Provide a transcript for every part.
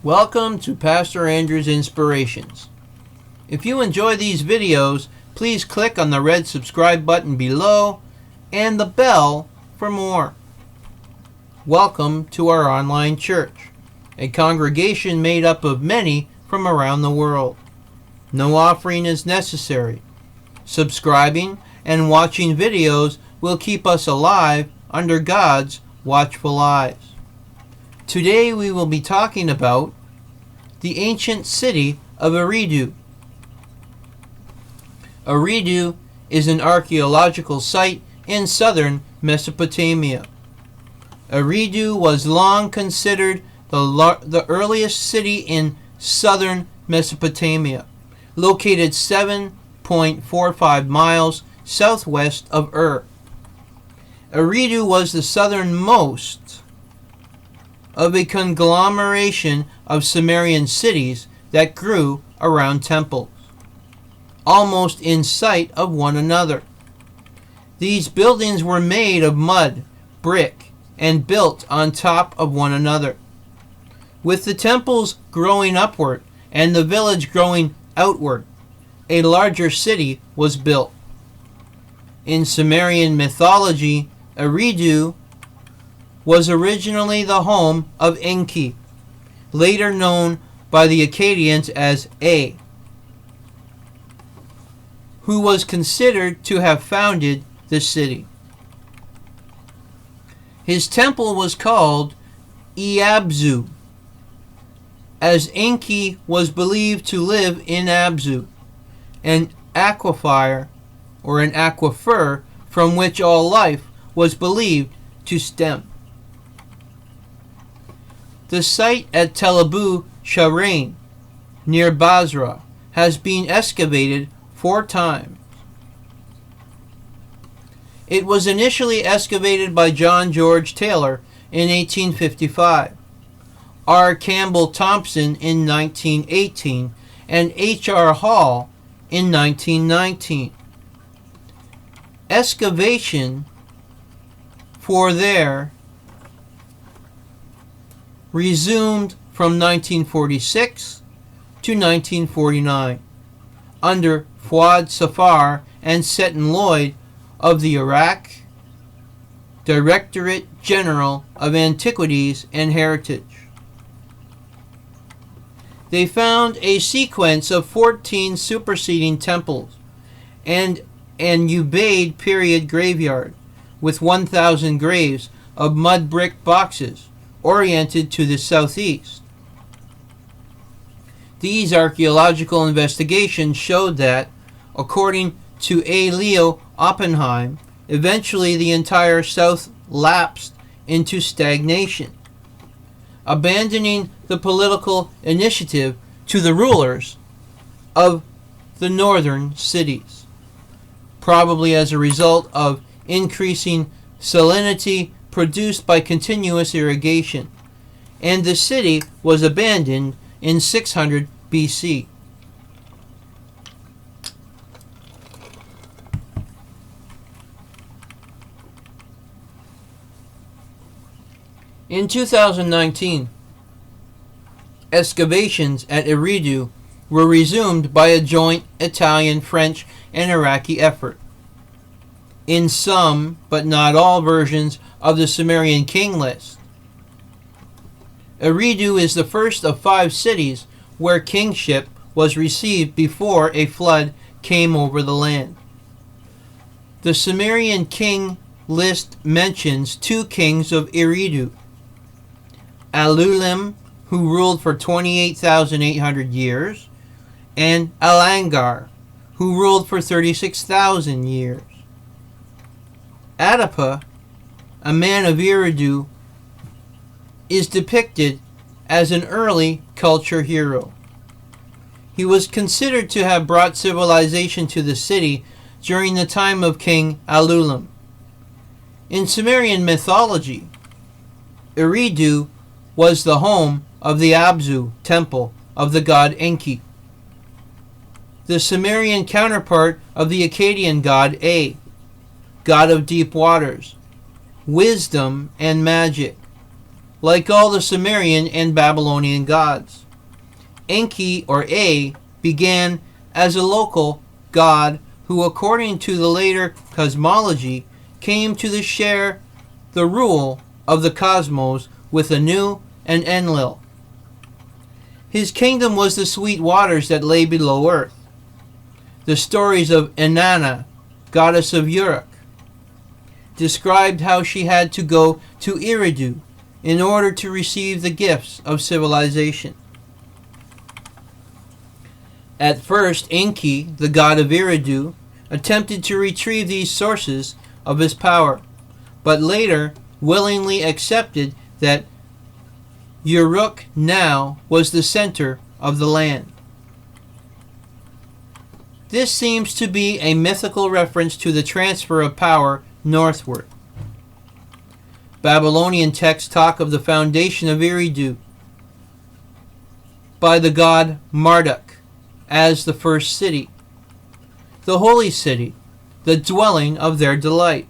Welcome to Pastor Andrew's Inspirations. If you enjoy these videos, please click on the red subscribe button below and the bell for more. Welcome to our online church, a congregation made up of many from around the world. No offering is necessary. Subscribing and watching videos will keep us alive under God's watchful eyes. Today we will be talking about the ancient city of Eridu. Eridu is an archaeological site in southern Mesopotamia. Eridu was long considered the earliest city in southern Mesopotamia, located 7.45 miles southwest of Ur. Eridu was the southernmost of a conglomeration of Sumerian cities that grew around temples, almost in sight of one another. These buildings were made of mud, brick, and built on top of one another. With the temples growing upward and the village growing outward, a larger city was built. In Sumerian mythology, Eridu was originally the home of Enki, later known by the Akkadians as A, who was considered to have founded the city. His temple was called Iabzu, as Enki was believed to live in Abzu, an aquifer from which all life was believed to stem. The site at Tel Abu Sharain, near Basra, has been excavated 4 times. It was initially excavated by John George Taylor in 1855, R. Campbell Thompson in 1918, and H. R. Hall in 1919. Excavation for there resumed from 1946 to 1949 under Fuad Safar and Seton Lloyd of the Iraq Directorate General of Antiquities and Heritage. They found a sequence of 14 superseding temples and an Ubaid period graveyard with 1,000 graves of mud brick boxes oriented to the southeast. These archaeological investigations showed that, according to A. Leo Oppenheim, eventually the entire south lapsed into stagnation, abandoning the political initiative to the rulers of the northern cities, probably as a result of increasing salinity produced by continuous irrigation, and the city was abandoned in 600 BC. In 2019, excavations at Eridu were resumed by a joint Italian, French, and Iraqi effort. In some, but not all, versions of the Sumerian king list, Eridu is the first of 5 cities where kingship was received before a flood came over the land. The Sumerian king list mentions 2 kings of Eridu: Alulim, who ruled for 28,800 years, and Alangar, who ruled for 36,000 years. Adapa, a man of Eridu, is depicted as an early culture hero. He was considered to have brought civilization to the city during the time of King Alulim. In Sumerian mythology, Eridu was the home of the Abzu temple of the god Enki, the Sumerian counterpart of the Akkadian god A, god of deep waters, wisdom, and magic. like all the Sumerian and Babylonian gods. Enki, or A, began as a local god who, according to the later cosmology, came to share the rule of the cosmos with Anu and Enlil. His kingdom was the sweet waters that lay below earth. The stories of Inanna, goddess of Uruk, described how she had to go to Eridu in order to receive the gifts of civilization. At first, Enki, the god of Eridu, attempted to retrieve these sources of his power, but later willingly accepted that Uruk now was the center of the land. This seems to be a mythical reference to the transfer of power northward. Babylonian texts talk of the foundation of Eridu by the god Marduk as the first city, the holy city, the dwelling of their delight.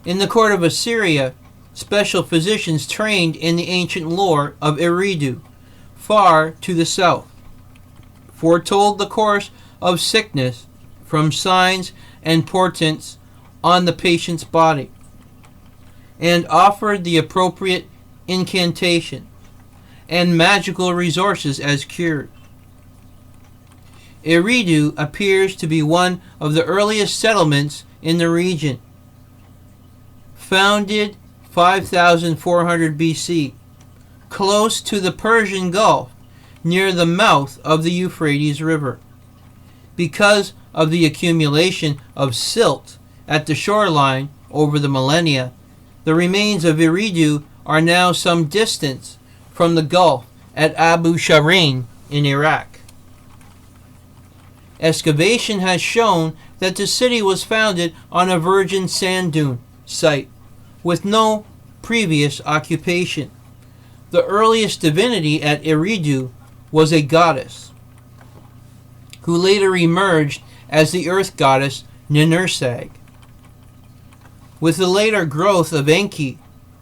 In the court of Assyria, special physicians trained in the ancient lore of Eridu, far to the south, foretold the course of sickness from signs and portents on the patient's body, and offered the appropriate incantation and magical resources as cures. Eridu appears to be one of the earliest settlements in the region, founded 5400 BC, close to the Persian Gulf, near the mouth of the Euphrates River. Because of the accumulation of silt at the shoreline over the millennia, the remains of Eridu are now some distance from the Gulf at Abu Sharain in Iraq. Excavation has shown that the city was founded on a virgin sand dune site with no previous occupation. The earliest divinity at Eridu was a goddess, who later emerged as the earth goddess Ninursag. With the later growth of Enki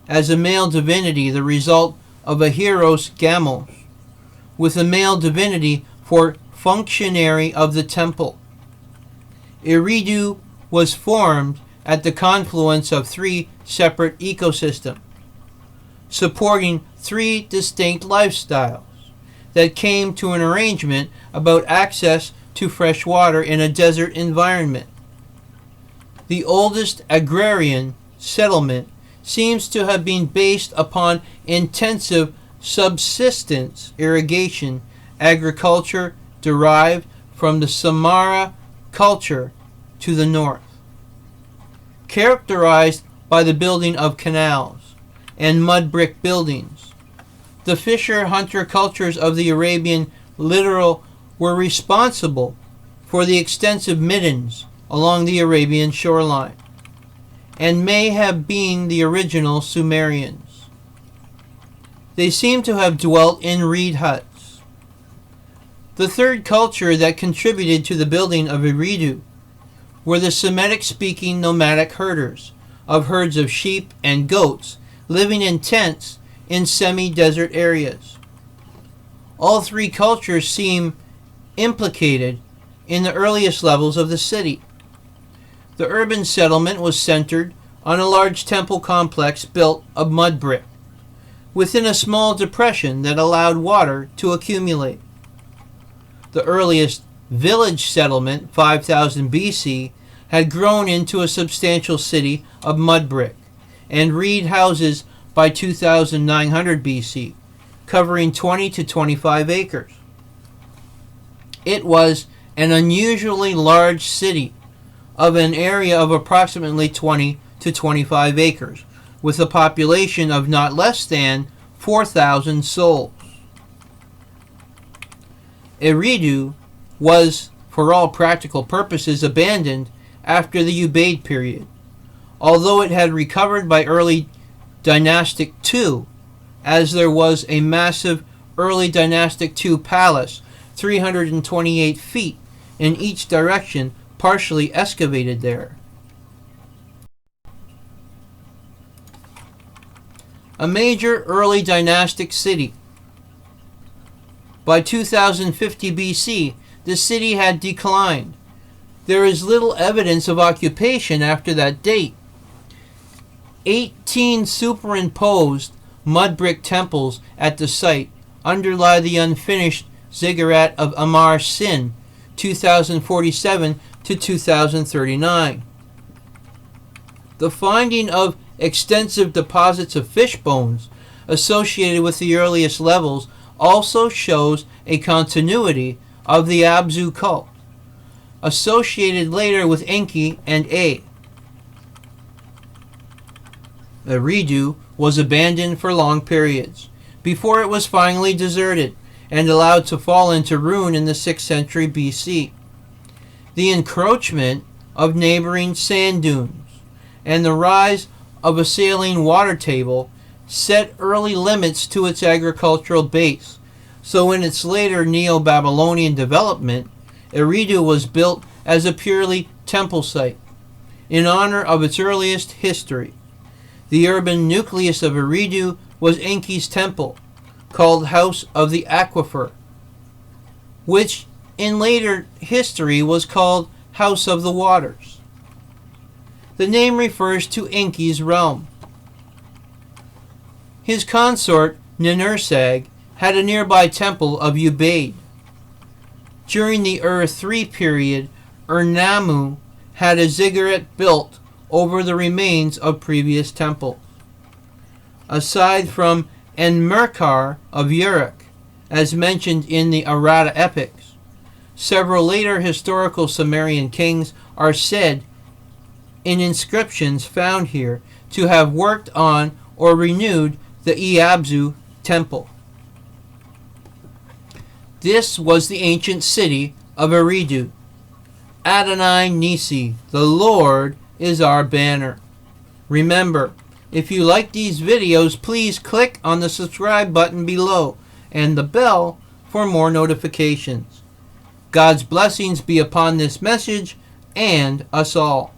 as a male divinity, the result of a Hieros Gamos, with a male divinity for functionary of the temple. Eridu was formed at the confluence of three separate ecosystems, supporting three distinct lifestyles that came to an arrangement about access to fresh water in a desert environment. The oldest agrarian settlement seems to have been based upon intensive subsistence irrigation agriculture derived from the Samara culture to the north, characterized by the building of canals and mud brick buildings. The fisher-hunter cultures of the Arabian littoral were responsible for the extensive middens along the Arabian shoreline, and may have been the original Sumerians. They seem to have dwelt in reed huts. The third culture that contributed to the building of Eridu were the Semitic-speaking nomadic herders of herds of sheep and goats living in tents in semi-desert areas. All three cultures seem implicated in the earliest levels of the city. The urban settlement was centered on a large temple complex built of mud brick, within a small depression that allowed water to accumulate. The earliest village settlement, 5000 BC, had grown into a substantial city of mud brick and reed houses by 2900 BC, covering 20 to 25 acres. It was an unusually large city of an area of approximately 20 to 25 acres, with a population of not less than 4,000 souls. Eridu was, for all practical purposes, abandoned after the Ubaid period, although it had recovered by early Dynastic II, as there was a massive early Dynastic II palace, 328 feet in each direction, partially excavated there. a major early dynastic city. By 2050 BC, the city had declined. There is little evidence of occupation after that date. 18 superimposed mud brick temples at the site underlie the unfinished ziggurat of Amar Sin, 2047 to 2039. The finding of extensive deposits of fish bones associated with the earliest levels also shows a continuity of the Abzu cult, associated later with Enki and Ea. Eridu was abandoned for long periods, before it was finally deserted and allowed to fall into ruin in the 6th century BC. The encroachment of neighboring sand dunes and the rise of a saline water table set early limits to its agricultural base, so in its later Neo-Babylonian development, Eridu was built as a purely temple site, in honor of its earliest history. The urban nucleus of Eridu was Enki's temple, called House of the Aquifer, which in later history was called House of the Waters. The name refers to Enki's realm. His consort, Ninursag, had a nearby temple of Ubaid. During the Ur-3 period, Ur-Nammu had a ziggurat built over the remains of previous temples. Aside from Enmerkar of Uruk, as mentioned in the Arada epics, several later historical Sumerian kings are said, in inscriptions found here, to have worked on or renewed the Iabzu temple. This was the ancient city of Eridu. Adonai Nisi, the Lord, is our banner. Remember, if you like these videos, please click on the subscribe button below and the bell for more notifications. God's blessings be upon this message and us all.